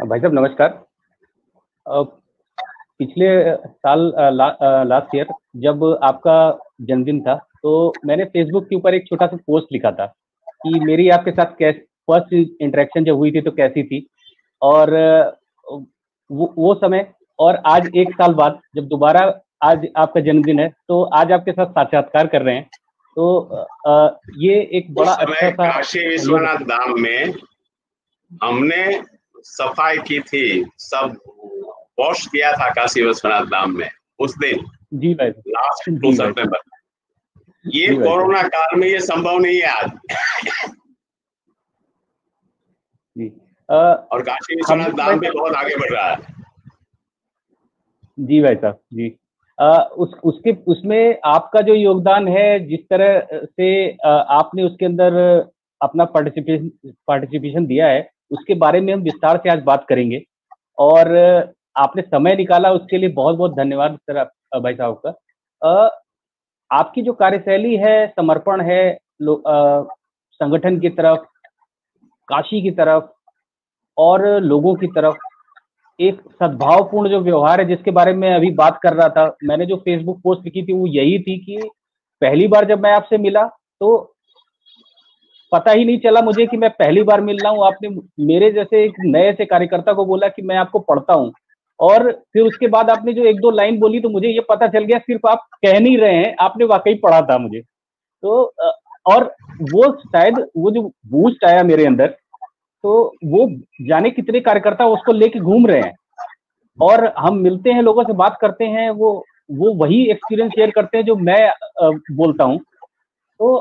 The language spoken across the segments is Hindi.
भाई साहब नमस्कार। अ, पिछले साल लास्ट ईयर जब आपका जन्मदिन था, तो मैंने फ़ेसबुक के ऊपर एक छोटा-सा पोस्ट लिखा था कि मेरी आपके साथ कैस फर्स्ट इंटरेक्शन जब हुई थी तो कैसी थी? और वो समय और आज 1 साल बाद जब दोबारा आज आपका जन्मदिन है, तो आज आपके साथ साक्षात्कार कर रहे हैं। तो ये एक उस बड़ा समय अच्छा-सा काशी संयोग। विश्वनाथ धाम में हमने सफाई की थी, सब वॉश किया था काशी विश्वनाथ धाम में उस दिन जी भाई लास्ट साहब। 2 जी भाई साहब। सितंबर। ये जी भाई साहब। कोरोना काल में ये संभव नहीं है आज। जी। और काशी हम विश्वनाथ लोग भाई धाम भी साहब। बहुत आगे बढ़ रहा है। जी भाई साहब, जी। उस उसके उसमें आपका जो योगदान है, जिस तरह से आपने उसके अंदर अपना पार्टिसिपेशन दिया है, उसके बारे में हम विस्तार से आज बात करेंगे। और आपने समय निकाला उसके लिए बहुत-बहुत धन्यवाद सर भाई साहब का। अ, आपकी जो कार्यशैली है, समर्पण है संगठन की तरफ, काशी की तरफ और लोगों की तरफ, एक सद्भावपूर्ण जो व्यवहार है जिसके बारे में अभी बात कर रहा था, मैंने जो फ़ेसबुक पोस्ट लिखी थी वो यही थी कि पहली बार जब मैं आपसे मिला, तो पता ही नहीं चला मुझे कि मैं पहली बार मिल रहा हूँ। आपने मेरे जैसे एक नए से कार्यकर्ता को बोला कि मैं आपको पढ़ता हूँ, और फिर उसके बाद आपने जो 1-2 लाइन बोली तो मुझे ये पता चल गया सिर्फ़ आप कह नहीं रहे हैं, आपने वाक़ई पढ़ा था मुझे। तो और वो शायद वो जो बूस्ट आया मेरे अंदर, तो वो जाने कितने कार्यकर्ता उसको लेके घूम रहे हैं। और हम मिलते हैं, लोगों से बात करते हैं, वो वही एक्सपीरियंस शेयर करते हैं जो मैं बोलता हूँ। तो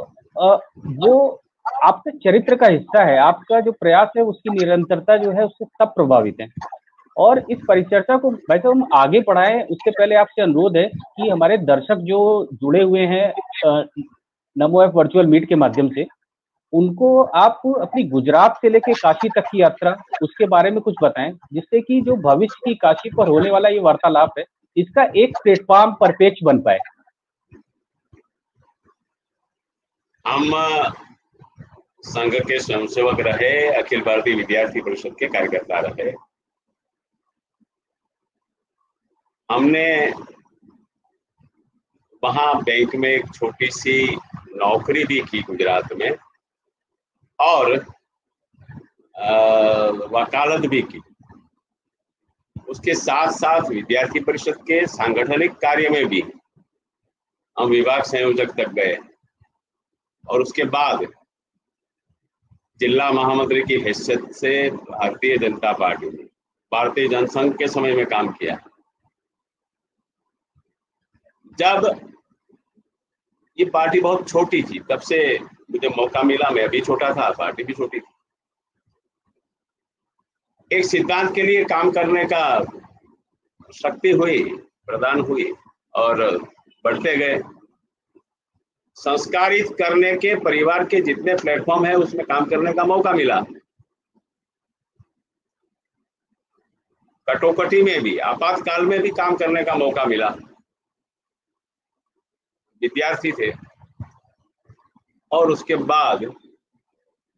वो आपके चरित्र का हिस्सा है, आपका जो प्रयास है उसकी निरंतरता जो है उससे सब प्रभावित हैं। और इस परिचर्चा को वैसे हम आगे बढ़ाएँ उससे पहले आपसे अनुरोध है कि हमारे दर्शक जो जुड़े हुए हैं अ, नमो ऐप वर्चुअल मीट के माध्यम से, उनको आप अपनी गुजरात से लेके काशी तक की यात्रा, उसके बारे में कुछ बताएँ, जिससे कि जो भविष्य की काशी पर होने वाला ये वार्तालाप है, इसका एक प्लेटफ़ॉर्म परिपेक्ष बन पाए। हम संघ के स्वयंसेवक रहे, अखिल भारतीय विद्यार्थी परिषद के कार्यकर्ता रहे। हमने वहां बैंक में एक छोटी सी नौकरी भी की गुजरात में, और वकालत भी की। उसके साथ साथ विद्यार्थी परिषद के सांगठनिक कार्य में भी हम विभाग संयोजक तक गए, और उसके बाद जिला महामंत्री की हैसियत से भारतीय जनता पार्टी में, भारतीय जनसंघ के समय में काम किया। जब ये पार्टी बहुत छोटी थी, तब से मुझे मौका मिला, मैं भी छोटा था, पार्टी भी छोटी थी, एक सिद्धांत के लिए काम करने का शक्ति हुई, प्रदान हुई, और बढ़ते गए। संस्कारित करने के परिवार के जितने प्लेटफॉर्म है उसमें काम करने का मौका मिला। कटोकटी में भी, आपातकाल में भी काम करने का मौका मिला। विद्यार्थी थे, और उसके बाद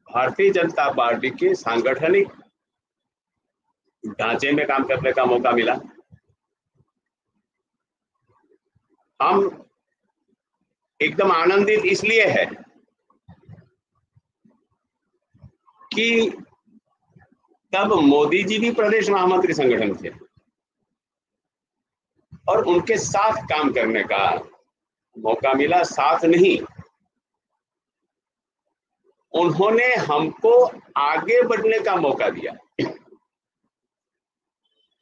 भारतीय जनता पार्टी के सांगठनिक ढांचे में काम करने का मौका मिला। हम एकदम आनंदित इसलिए है कि तब मोदी जी भी प्रदेश महामंत्री संगठन थे, और उनके साथ काम करने का मौका मिला। साथ नहीं, उन्होंने हमको आगे बढ़ने का मौका दिया,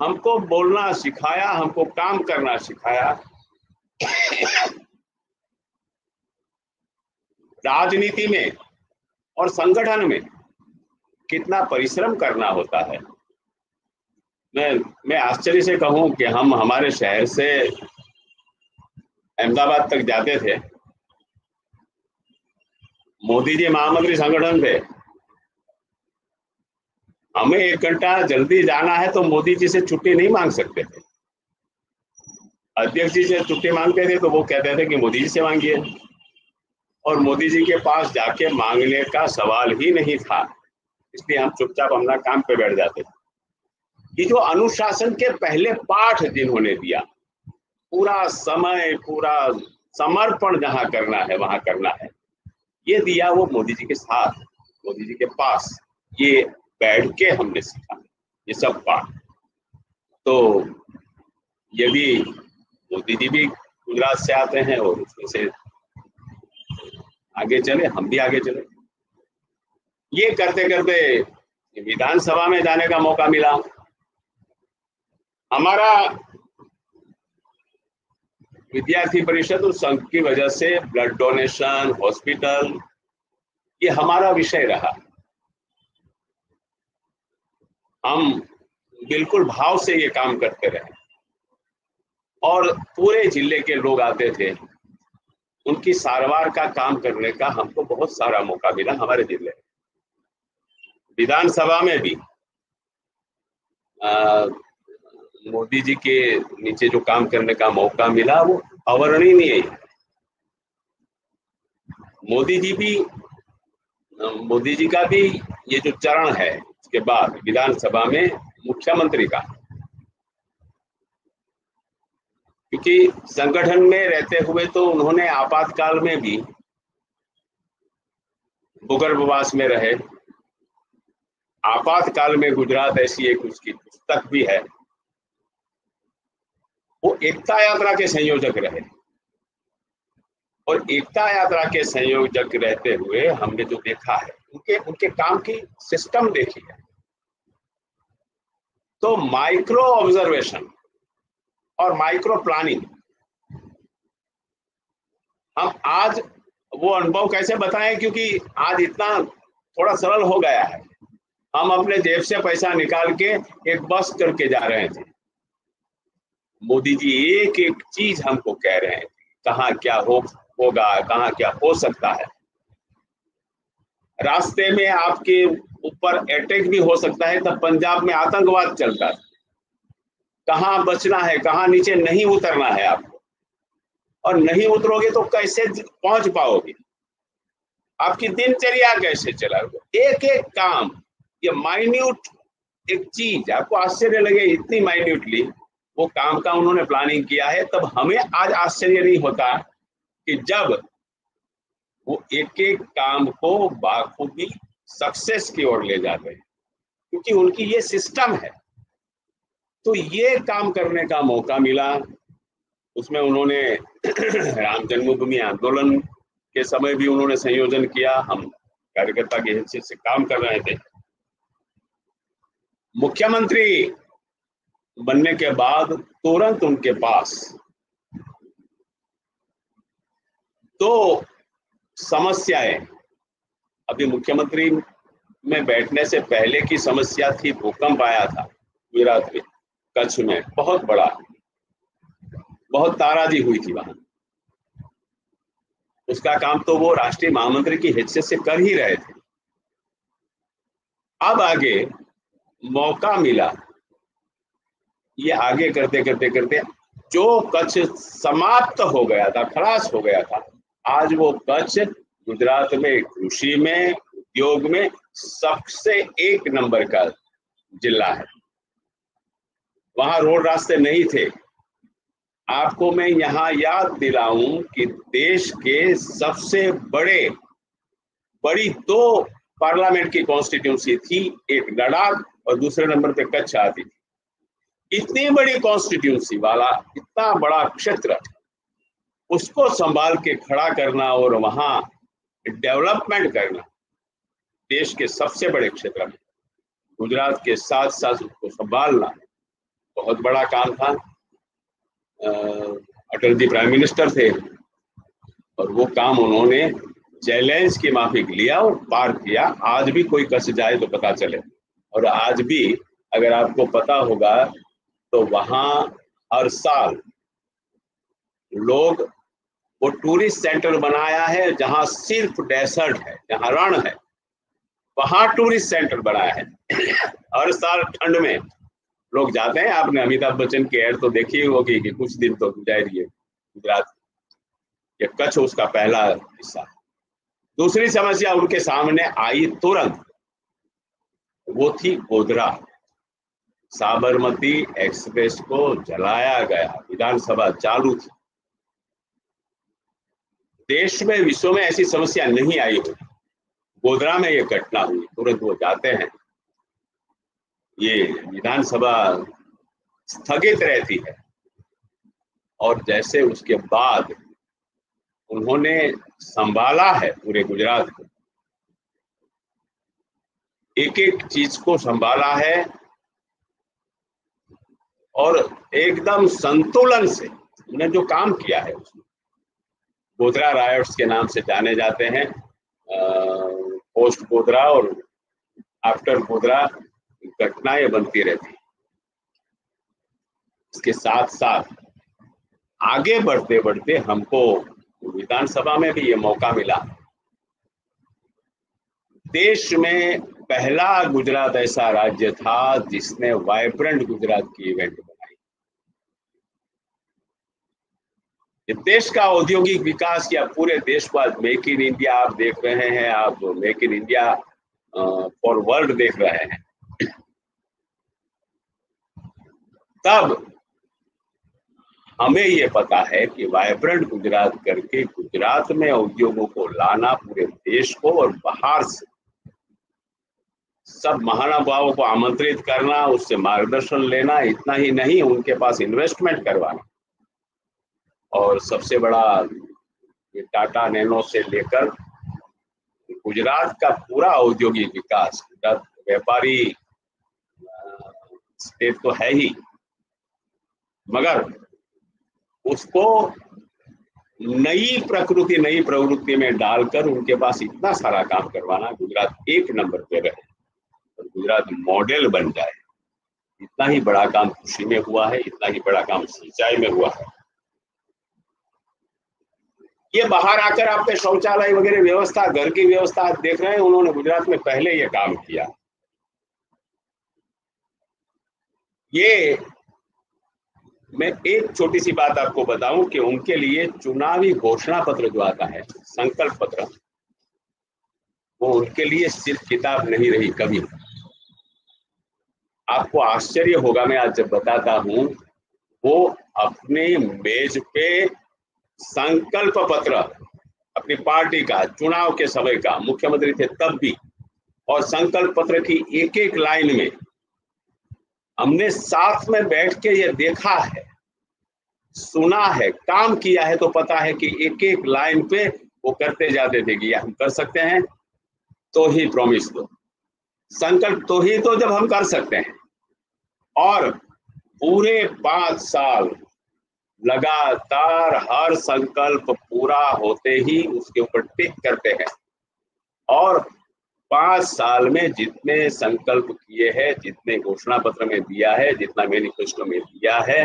हमको बोलना सिखाया, हमको काम करना सिखाया। राजनीति में और संगठन में कितना परिश्रम करना होता है। मैं आश्चर्य से कहूं कि हम हमारे शहर से अहमदाबाद तक जाते थे, मोदी जी महामंत्री संगठन थे, हमें 1 घंटा जल्दी जाना है तो मोदी जी से छुट्टी नहीं मांग सकते थे। अध्यक्ष जी से छुट्टी मांगते थे तो वो कहते थे कि मोदी जी से मांगिए, और मोदी जी के पास जाके मांगने का सवाल ही नहीं था, इसलिए हम चुपचाप अपना काम पे बैठ जाते थे। ये जो अनुशासन के पहले पाठ जिन्होंने दिया, पूरा समय, पूरा समर्पण जहां करना है वहां करना है, ये दिया वो मोदी जी के साथ, मोदी जी के पास, ये बैठ के हमने सीखा ये सब पाठ। तो यदि मोदी जी भी गुजरात से आते हैं और उसमें से आगे चले, हम भी आगे चले। ये करते करते विधानसभा में जाने का मौका मिला। हमारा विद्यार्थी परिषद और संघ की वजह से ब्लड डोनेशन, हॉस्पिटल, ये हमारा विषय रहा। हम बिल्कुल भाव से ये काम करते रहे और पूरे जिले के लोग आते थे, उनकी सारवार का काम करने का हमको बहुत सारा मौका मिला। हमारे जिले विधानसभा में भी मोदी जी के नीचे जो काम करने का मौका मिला वो अवर्णनीय है। मोदी जी का भी ये जो चरण है उसके बाद विधानसभा में मुख्यमंत्री का, क्योंकि संगठन में रहते हुए तो उन्होंने आपातकाल में भी भूगर्भवास में रहे। आपातकाल में गुजरात, ऐसी एक उसकी पुस्तक भी है। वो एकता यात्रा के संयोजक रहे और एकता यात्रा के संयोजक रहते हुए हमने जो देखा है, उनके काम की सिस्टम देखी है। तो माइक्रो ऑब्जर्वेशन और माइक्रो प्लानिंग, हम आज वो अनुभव कैसे बताएं, क्योंकि आज इतना थोड़ा सरल हो गया है। हम अपने जेब से पैसा निकाल के एक बस करके जा रहे थे, मोदी जी एक एक चीज हमको कह रहे हैं, कहाँ क्या होगा, कहाँ क्या हो सकता है। रास्ते में आपके ऊपर अटैक भी हो सकता है, तब पंजाब में आतंकवाद चलता है, कहाँ बचना है, कहाँ नीचे नहीं उतरना है आपको, और नहीं उतरोगे तो कैसे पहुंच पाओगे, आपकी दिनचर्या कैसे चलाओगे। एक एक काम, ये माइन्यूट एक चीज, आपको आश्चर्य लगे इतनी माइन्यूटली वो काम का उन्होंने प्लानिंग किया है। तब हमें आज आश्चर्य नहीं होता कि जब वो एक एक काम को बाखूबी सक्सेस की ओर ले जाते हैं, क्योंकि उनकी ये सिस्टम है। तो ये काम करने का मौका मिला। उसमें उन्होंने राम जन्मभूमि आंदोलन के समय भी उन्होंने संयोजन किया, हम कार्यकर्ता की हैसियत से काम कर रहे थे। मुख्यमंत्री बनने के बाद तुरंत उनके पास दो समस्याएं, अभी मुख्यमंत्री में बैठने से पहले की समस्या थी, भूकंप आया था गुजरात में, कच्छ में, बहुत बड़ा, बहुत ताराजी हुई थी वहां। उसका काम तो वो राष्ट्रीय महामंत्री की हैसियत से कर ही रहे थे। अब आगे मौका मिला, ये आगे करते करते करते जो कच्छ समाप्त हो गया था, खलास हो गया था, आज वो कच्छ गुजरात में कृषि में, उद्योग में सबसे एक नंबर का जिला है। वहां रोड रास्ते नहीं थे। आपको मैं यहाँ याद दिलाऊं कि देश के सबसे बड़ी दो पार्लियामेंट की कॉन्स्टिट्यूंसी थी, एक लद्दाख और दूसरे नंबर पे कच्छ आती थी। इतनी बड़ी कॉन्स्टिट्यूंसी वाला इतना बड़ा क्षेत्र, उसको संभाल के खड़ा करना और वहां डेवलपमेंट करना, देश के सबसे बड़े क्षेत्र में गुजरात के साथ साथ उसको संभालना बहुत बड़ा काम था। अटल जी प्राइम मिनिस्टर थे और वो काम उन्होंने चैलेंज की माफिक लिया और पार किया। आज भी कोई कच्छ जाए तो पता चले, और आज भी अगर आपको पता होगा तो वहां हर साल लोग वो टूरिस्ट सेंटर बनाया है, जहां सिर्फ डेजर्ट है, जहां रण है, वहां टूरिस्ट सेंटर बनाया है। हर साल ठंड में लोग जाते हैं। आपने अमिताभ बच्चन की एड तो देखी होगी कि कुछ दिन तो गुजारिए गुजरात, ये कच्छ उसका पहला हिस्सा। दूसरी समस्या उनके सामने आई तुरंत, वो थी गोधरा। साबरमती एक्सप्रेस को जलाया गया, विधानसभा चालू थी। देश में, विश्व में ऐसी समस्या नहीं आई होगी। गोधरा में ये घटना हुई, तुरंत वो जाते हैं, ये विधानसभा स्थगित रहती है, और जैसे उसके बाद उन्होंने संभाला है पूरे गुजरात को, एक एक चीज को संभाला है, और एकदम संतुलन से उन्होंने जो काम किया है उसमें, गोधरा रायट्स के नाम से जाने जाते हैं, पोस्ट गोधरा और आफ्टर गोधरा घटनाएं बनती रहती। इसके साथ साथ आगे बढ़ते बढ़ते हमको विधानसभा में भी ये मौका मिला। देश में पहला गुजरात ऐसा राज्य था जिसने वाइब्रेंट गुजरात की इवेंट बनाई। देश का औद्योगिक विकास या पूरे देश को आज मेक इन इंडिया आप देख रहे हैं, आप make in India for world देख रहे हैं, तब हमें ये पता है कि वाइब्रेंट गुजरात करके गुजरात में उद्योगों को लाना, पूरे देश को, और बाहर से सब महानुभावों को आमंत्रित करना, उससे मार्गदर्शन लेना, इतना ही नहीं उनके पास इन्वेस्टमेंट करवाना, और सबसे बड़ा टाटा नैनो से लेकर गुजरात का पूरा औद्योगिक विकास। गुजरात व्यापारी स्टेट तो है ही, मगर उसको नई प्रकृति, नई प्रवृत्ति में डालकर उनके पास इतना सारा काम करवाना, गुजरात एक नंबर पे रहे और गुजरात मॉडल बन जाए, इतना ही बड़ा काम कृषि में हुआ है, इतना ही बड़ा काम सिंचाई में हुआ है। ये बाहर आकर आपने शौचालय वगैरह व्यवस्था, घर की व्यवस्था आप देख रहे हैं, उन्होंने गुजरात में पहले ये काम किया। ये मैं एक छोटी सी बात आपको बताऊं कि उनके लिए चुनावी घोषणा पत्र जो आता है, संकल्प पत्र, वो उनके लिए सिर्फ किताब नहीं रही कभी। आपको आश्चर्य होगा मैं आज जब बताता हूं, वो अपने मेज पे संकल्प पत्र, अपनी पार्टी का, चुनाव के समय का, मुख्यमंत्री थे तब भी, और संकल्प पत्र की एक एक लाइन में हमने साथ में बैठ के ये देखा है, सुना है, काम किया है, तो पता है कि एक एक लाइन पे वो करते जाते थे कि ये हम कर सकते हैं तो ही प्रॉमिस दो, संकल्प तो ही तो जब हम कर सकते हैं। और पूरे 5 साल लगातार हर संकल्प पूरा होते ही उसके ऊपर टिक करते हैं, और 5 साल में जितने संकल्प किए हैं, जितने घोषणा पत्र में दिया है, जितना मैनिफेस्टो में दिया है,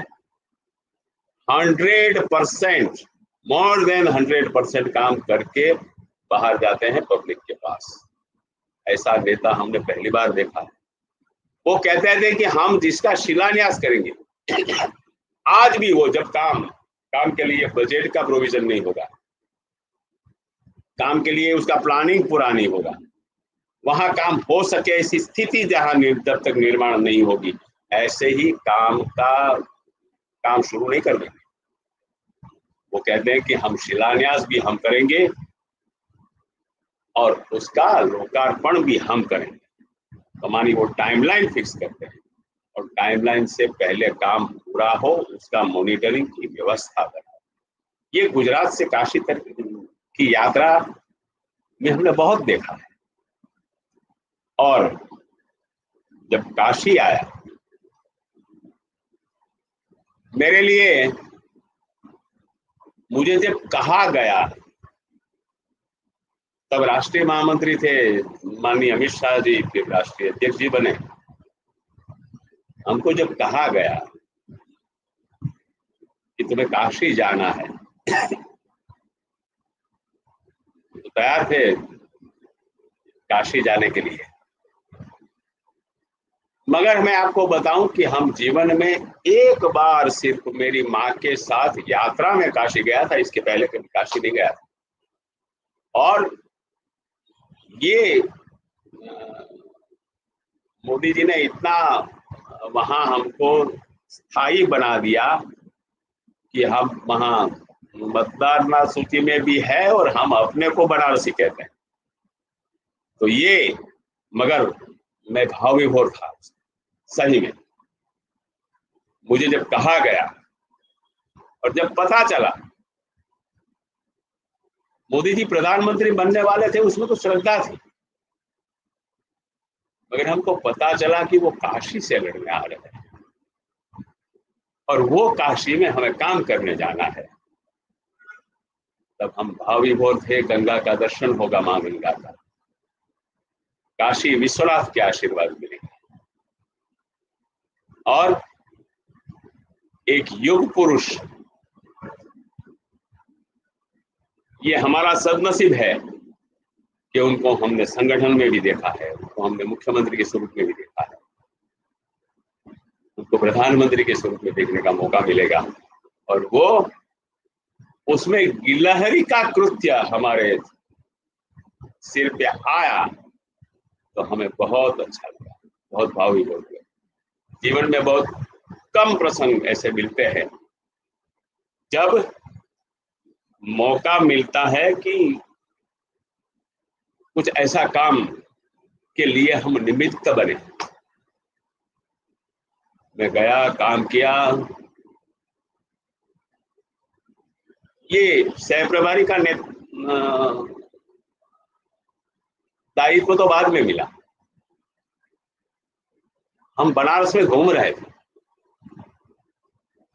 100%, मोर देन 100% काम करके बाहर जाते हैं पब्लिक के पास। ऐसा नेता हमने पहली बार देखा है। वो कहते थे कि हम जिसका शिलान्यास करेंगे, आज भी वो जब काम के लिए बजट का प्रोविजन नहीं होगा, काम के लिए उसका प्लानिंग पूरा नहीं होगा, वहां काम हो सके ऐसी स्थिति जहां जब तक निर्माण नहीं होगी, ऐसे ही काम शुरू नहीं कर देंगे। वो कहते हैं कि हम शिलान्यास भी हम करेंगे और उसका लोकार्पण भी हम करेंगे। तो मानी वो टाइमलाइन फिक्स करते हैं, और टाइमलाइन से पहले काम पूरा हो उसका मॉनिटरिंग की व्यवस्था बनाओ। ये गुजरात से काशी तक की यात्रा में हमने बहुत देखा है। और जब काशी आया, मेरे लिए, मुझे जब कहा गया, तब राष्ट्रीय महामंत्री थे माननीय अमित शाह जी, फिर राष्ट्रीय अध्यक्ष जी बने। हमको जब कहा गया कि तुम्हें काशी जाना है, तो तैयार थे काशी जाने के लिए। मगर मैं आपको बताऊं कि हम जीवन में एक बार सिर्फ मेरी माँ के साथ यात्रा में काशी गया था, इसके पहले कभी काशी नहीं गया था। और ये मोदी जी ने इतना वहां हमको स्थायी बना दिया कि हम वहां मतदार सूची में भी है और हम अपने को बनारसी कहते हैं। तो ये, मगर मैं भाव विभोर था सही में। मुझे जब कहा गया और जब पता चला मोदी जी प्रधानमंत्री बनने वाले थे, उसमें तो श्रद्धा थी, मगर हमको पता चला कि वो काशी से लड़ने आ रहे हैं और वो काशी में हमें काम करने जाना है। तब हम भाव विभोर थे। गंगा का दर्शन होगा, मां गंगा का, काशी विश्वनाथ के आशीर्वाद मिलेंगे और एक युग पुरुष, ये हमारा सदनसीब है कि उनको हमने संगठन में भी देखा है, उनको हमने मुख्यमंत्री के स्वरूप में भी देखा है, उनको प्रधानमंत्री के स्वरूप में देखने का मौका मिलेगा। और वो उसमें गिलहरी का कृत्य हमारे सिर पे आया तो हमें बहुत अच्छा लगा, बहुत भावी हो गया। जीवन में बहुत कम प्रसंग ऐसे मिलते हैं जब मौका मिलता है कि कुछ ऐसा काम के लिए हम निमित्त बने। मैं गया, काम किया। ये सह प्रभारी का दायित्व तो बाद में मिला। हम बनारस में घूम रहे थे।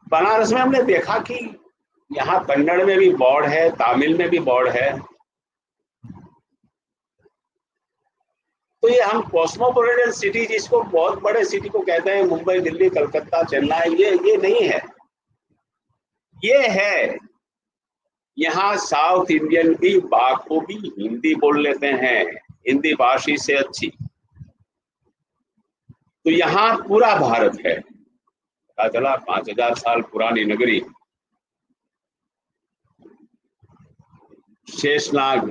बनारस में हमने देखा कि यहाँ कन्नड़ में भी बोर्ड है, तमिल में भी बोर्ड है। तो ये हम कॉस्मोपॉलिटन सिटी, जिसको बहुत बड़े सिटी को कहते हैं, मुंबई, दिल्ली, कलकत्ता, चेन्नई, ये नहीं है। ये है यहाँ साउथ इंडियन भी बाखूबी हिंदी बोल लेते हैं, हिंदी भाषी से अच्छी। तो यहाँ पूरा भारत है। पता चला 5000 साल पुरानी नगरी, शेषनाग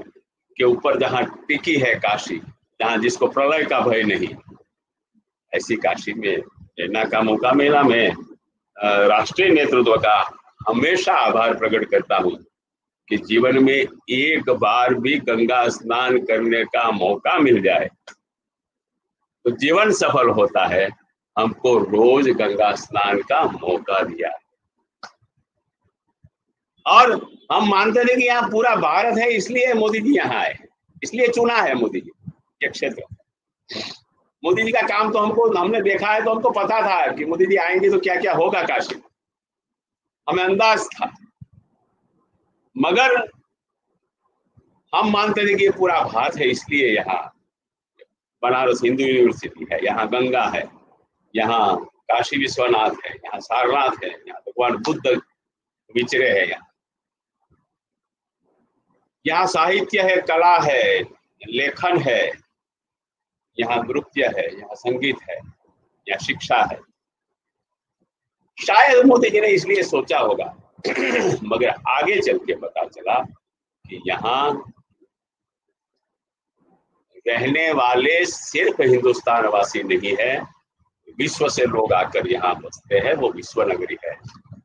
के ऊपर जहाँ टिकी है काशी, जहाँ जिसको प्रलय का भय नहीं, ऐसी काशी में रहने का मौका मिला। मैं राष्ट्रीय नेतृत्व का हमेशा आभार प्रकट करता हूँ कि जीवन में एक बार भी गंगा स्नान करने का मौका मिल जाए तो जीवन सफल होता है। हमको रोज गंगा स्नान का मौका दिया और हम मानते थे कि यहाँ पूरा भारत है, इसलिए मोदी जी यहाँ आए, इसलिए चुना है मोदी जी ये क्षेत्र। मोदी जी का काम तो हमने देखा है, तो हमको पता था कि मोदी जी आएंगे तो क्या क्या होगा काशी, हमें अंदाज था। मगर हम मानते थे कि ये पूरा भारत है, इसलिए यहाँ बनारस हिंदू यूनिवर्सिटी है, यहाँ गंगा है, यहाँ काशी विश्वनाथ है, यहाँ सारनाथ है, यहाँ भगवान बुद्ध विचरे है, यहाँ साहित्य है, कला है, लेखन है, यहाँ नृत्य है, यहाँ संगीत है, यहाँ शिक्षा है। शायद मोदी जी ने इसलिए सोचा होगा मगर आगे चल के पता चला कि यहाँ रहने वाले सिर्फ हिंदुस्तान वासी नहीं है, विश्व से लोग आकर यहाँ बसते हैं, वो विश्व नगरी है।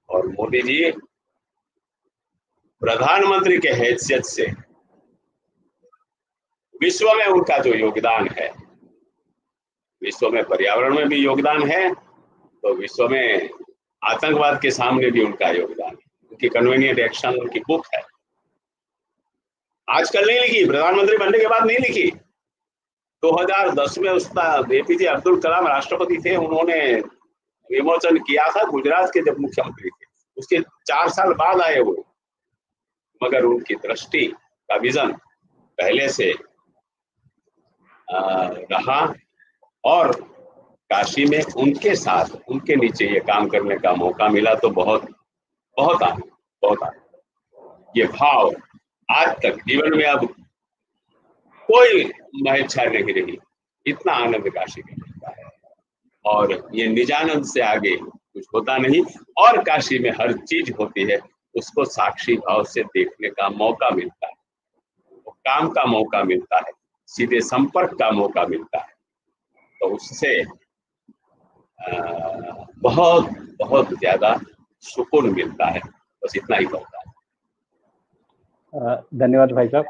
और मोदी जी प्रधानमंत्री के हैसियत से विश्व में उनका जो योगदान है, विश्व में पर्यावरण में भी योगदान है, तो विश्व में आतंकवाद के सामने भी उनका योगदान है। उनकी कन्वीनियंट एक्शन, उनकी बुक है, आजकल नहीं लिखी, प्रधानमंत्री बनने के बाद नहीं लिखी। 2010 में उसका एपीजे अब्दुल कलाम राष्ट्रपति थे, उन्होंने विमोचन किया था गुजरात के जब मुख्यमंत्री थे, उसके 4 साल बाद आए वो। मगर उनकी दृष्टि का विजन पहले से रहा और काशी में उनके साथ, उनके नीचे ये काम करने का मौका मिला तो बहुत बहुत आनंद। ये भाव आज तक जीवन में अब कोई इच्छा नहीं रही, इतना आनंद काशी में मिलता है और ये निजानंद से आगे कुछ होता नहीं। और काशी में हर चीज होती है, उसको साक्षी भाव से देखने का मौका मिलता है, वो काम का मौका मिलता है, सीधे संपर्क का मौका मिलता है। तो उससे बहुत बहुत ज्यादा सुकून मिलता है। बस इतना ही कहता है। धन्यवाद भाई साहब।